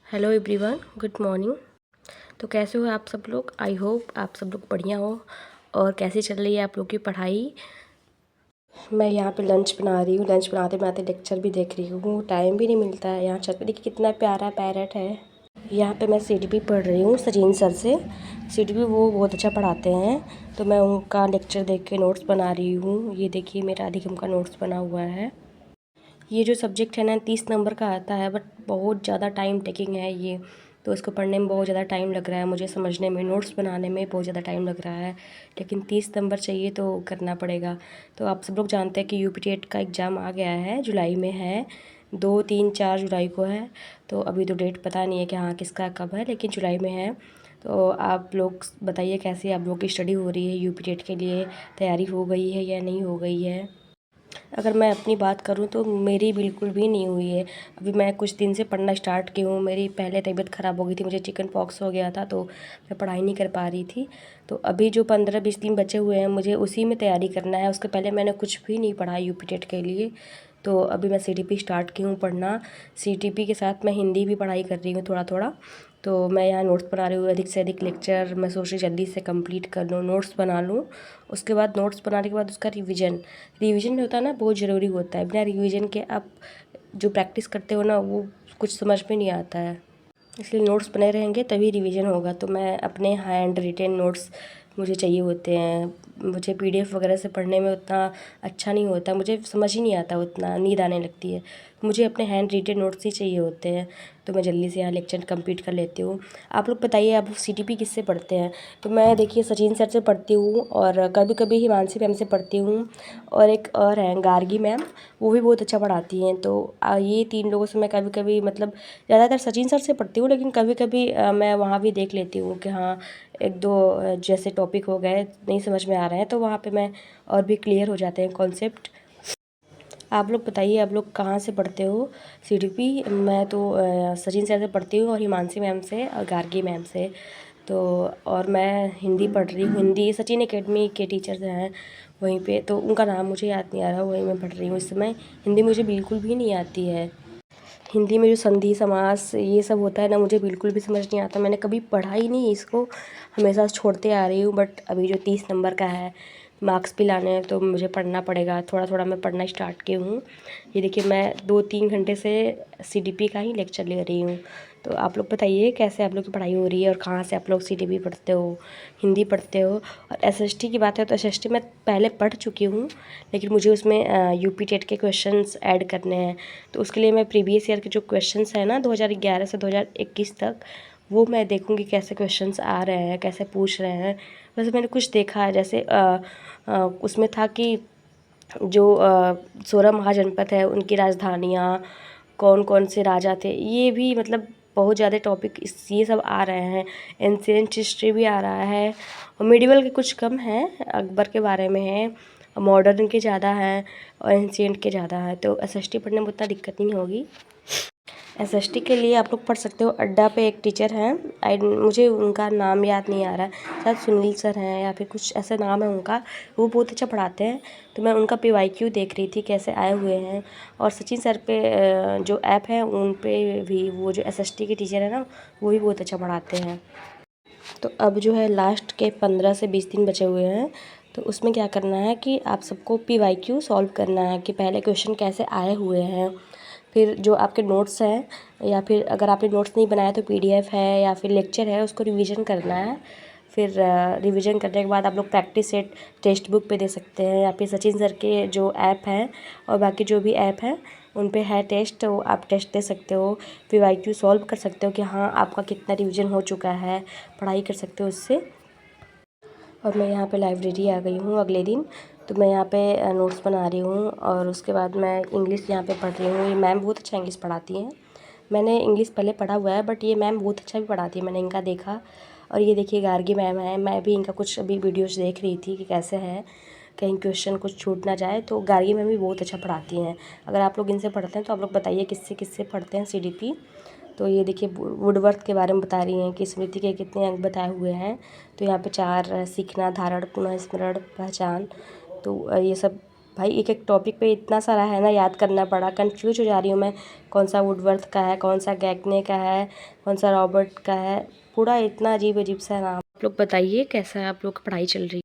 Hello everyone, good morning. तो कैसे हो आप सब लोग? आई होप आप सब लोग बढ़िया हो। और कैसी चल रही है आप लोग की पढ़ाई? मैं यहाँ पे लंच बना रही हूँ। लंच बनाते बनाते लेक्चर भी देख रही हूँ। टाइम भी नहीं मिलता है। यहाँ छत पे देखिए कितना प्यारा पैरेट है। यहाँ पे मैं सीडीपी पढ़ रही हूँ सचिन सर से। सीडीपी वो बहुत अच्छा पढ़ाते हैं, तो मैं उनका लेक्चर देख के नोट्स बना रही हूँ। ये देखिए मेरा अधिगम का नोट्स बना हुआ है। ये जो सब्जेक्ट है ना 30 नंबर का आता है, बट बहुत ज़्यादा टाइम टेकिंग है ये। तो इसको पढ़ने में बहुत ज़्यादा टाइम लग रहा है, मुझे समझने में, नोट्स बनाने में बहुत ज़्यादा टाइम लग रहा है। लेकिन 30 नंबर चाहिए तो करना पड़ेगा। तो आप सब लोग जानते हैं कि यूपी टेट का एग्ज़ाम आ गया है, जुलाई में है। 2, 3, 4 जुलाई को है। तो अभी तो डेट पता नहीं है कि हाँ किसका कब है, लेकिन जुलाई में है। तो आप लोग बताइए कैसे आप लोग की स्टडी हो रही है यूपी टेट के लिए? तैयारी हो गई है या नहीं हो गई है? अगर मैं अपनी बात करूँ तो मेरी बिल्कुल भी नहीं हुई है। अभी मैं कुछ दिन से पढ़ना स्टार्ट की हूँ। मेरी पहले तबीयत ख़राब हो गई थी, मुझे चिकन पॉक्स हो गया था, तो मैं पढ़ाई नहीं कर पा रही थी। तो अभी जो 15-20 दिन बचे हुए हैं मुझे उसी में तैयारी करना है। उसके पहले मैंने कुछ भी नहीं पढ़ा यूपी टेट के लिए। तो अभी मैं सीटीपी स्टार्ट की हूँ पढ़ना। सीटीपी के साथ मैं हिंदी भी पढ़ाई कर रही हूँ थोड़ा थोड़ा। तो मैं यहाँ नोट्स बना रही हूँ, अधिक से अधिक लेक्चर मैं सोच रही जल्दी से कंप्लीट कर लूँ, नोट्स बना लूँ। उसके बाद नोट्स बनाने के बाद उसका रिवीजन होता है ना, बहुत ज़रूरी होता है। बिना रिवीजन के आप जो प्रैक्टिस करते हो ना वो कुछ समझ में नहीं आता है। इसलिए नोट्स बने रहेंगे तभी रिवीजन होगा। तो मैं अपने हैंड रिटेन नोट्स मुझे चाहिए होते हैं। मुझे पीडीएफ वगैरह से पढ़ने में उतना अच्छा नहीं होता, मुझे समझ ही नहीं आता, उतना नींद आने लगती है। मुझे अपने हैंड रिटेन नोट्स ही चाहिए होते हैं। तो मैं जल्दी से यहाँ लेक्चर कंप्लीट कर लेती हूँ। आप लोग बताइए आप सीटीपी किससे पढ़ते हैं? तो मैं देखिए सचिन सर से पढ़ती हूँ, और कभी कभी हिमांशी मैम से पढ़ती हूँ। और एक और हैं गार्गी मैम, वो भी बहुत अच्छा पढ़ाती हैं। तो ये 3 लोगों से मैं कभी कभी मतलब ज़्यादातर सचिन सर से पढ़ती हूँ, लेकिन कभी कभी मैं वहाँ भी देख लेती हूँ कि हाँ 1-2 जैसे टॉपिक हो गए नहीं समझ में आ रहे हैं, तो वहाँ पे मैं और भी क्लियर हो जाते हैं कॉन्सेप्ट। आप लोग बताइए आप लोग कहाँ से पढ़ते हो सीडीपी? मैं तो सचिन सर से पढ़ती हूँ, और हिमांशी मैम से, और गार्गी मैम से। तो और मैं हिंदी पढ़ रही हूँ। हिंदी सचिन एकेडमी के टीचर्स हैं वहीं पे, तो उनका नाम मुझे याद नहीं आ रहा, वहीं मैं पढ़ रही हूँ इस समय। हिंदी मुझे बिल्कुल भी नहीं आती है। हिंदी में जो संधि समास ये सब होता है ना, मुझे बिल्कुल भी समझ नहीं आता। मैंने कभी पढ़ा ही नहीं इसको, हमेशा छोड़ते आ रही हूँ। बट अभी जो 30 नंबर का है, मार्क्स भी लाने हैं, तो मुझे पढ़ना पड़ेगा। थोड़ा थोड़ा मैं पढ़ना स्टार्ट की हूँ। ये देखिए मैं 2-3 घंटे से सीडीपी का ही लेक्चर ले रही हूँ। तो आप लोग बताइए कैसे आप लोग की पढ़ाई हो रही है, और कहाँ से आप लोग सीडीपी पढ़ते हो, हिंदी पढ़ते हो? और एसएसटी की बात है तो एसएसटी मैं पहले पढ़ चुकी हूँ, लेकिन मुझे उसमें यूपी टेट के क्वेश्चंस ऐड करने हैं। तो उसके लिए मैं प्रीवियस ईयर के जो क्वेश्चंस हैं ना 2011 से 2021 तक, वो मैं देखूँगी कैसे क्वेश्चंस आ रहे हैं, कैसे पूछ रहे हैं। वैसे मैंने कुछ देखा है, जैसे उसमें था कि जो 16 महाजनपद है उनकी राजधानियाँ, कौन कौन से राजा थे, ये भी मतलब बहुत ज़्यादा टॉपिक इस ये सब आ रहे हैं। एंशिएंट हिस्ट्री भी आ रहा है, और मिडिवल के कुछ कम हैं, अकबर के बारे में है। मॉडर्न के ज़्यादा हैं और एंशिएंट के ज़्यादा है। तो एसएसटी पढ़ने में उतना दिक्कत नहीं होगी। एसएसटी के लिए आप लोग पढ़ सकते हो। अड्डा पे एक टीचर हैं, मुझे उनका नाम याद नहीं आ रहा है, शायद सुनील सर हैं या फिर कुछ ऐसा नाम है उनका। वो बहुत अच्छा पढ़ाते हैं। तो मैं उनका पीवाईक्यू देख रही थी कैसे आए हुए हैं। और सचिन सर पे जो ऐप है उन पे भी वो जो एसएसटी के टीचर है ना, वो भी बहुत अच्छा पढ़ाते हैं। तो अब जो है लास्ट के 15 से 20 दिन बचे हुए हैं। तो उसमें क्या करना है कि आप सबको पीवाईक्यू सॉल्व करना है कि पहले क्वेश्चन कैसे आए हुए हैं। फिर जो आपके नोट्स हैं, या फिर अगर आपने नोट्स नहीं बनाया तो पीडीएफ है या फिर लेक्चर है, उसको रिवीजन करना है। फिर रिवीजन करने के बाद आप लोग प्रैक्टिस सेट टेक्स्ट बुक पे दे सकते हैं, या फिर सचिन सर के जो ऐप हैं और बाकी जो भी ऐप हैं उन पे है टेस्ट, वो आप टेस्ट दे सकते हो। पीवाईक्यू सॉल्व कर सकते हो कि हाँ आपका कितना रिवीजन हो चुका है, पढ़ाई कर सकते हो उससे। और मैं यहाँ पे लाइब्रेरी आ गई हूँ अगले दिन। तो मैं यहाँ पे नोट्स बना रही हूँ, और उसके बाद मैं इंग्लिश यहाँ पे पढ़ रही हूँ। ये मैम बहुत अच्छा इंग्लिश पढ़ाती हैं। मैंने इंग्लिश पहले पढ़ा हुआ है, बट ये मैम बहुत अच्छा भी पढ़ाती है, मैंने इनका देखा। और ये देखिए गार्गी मैम है, मैं भी इनका कुछ अभी वीडियोज़ देख रही थी कि कैसे है, कहीं क्वेश्चन कुछ छूट ना जाए। तो गार्गी मैम भी बहुत अच्छा पढ़ाती हैं। अगर आप लोग इनसे पढ़ते हैं तो आप लोग बताइए किससे किससे पढ़ते हैं सीडीपी। तो ये देखिए वुडवर्थ के बारे में बता रही हैं कि स्मृति के कितने अंक बताए हुए हैं। तो यहाँ पे 4 सीखना, धारण, पुनः स्मरण, पहचान, तो ये सब भाई एक एक टॉपिक पे इतना सारा है ना, याद करना पड़ा, कंफ्यूज हो जा रही हूँ मैं, कौन सा वुडवर्थ का है, कौन सा गैगने का है, कौन सा रॉबर्ट का है, पूरा इतना अजीब अजीब सा नाम। आप लोग बताइए कैसा आप लोग की पढ़ाई चल रही है।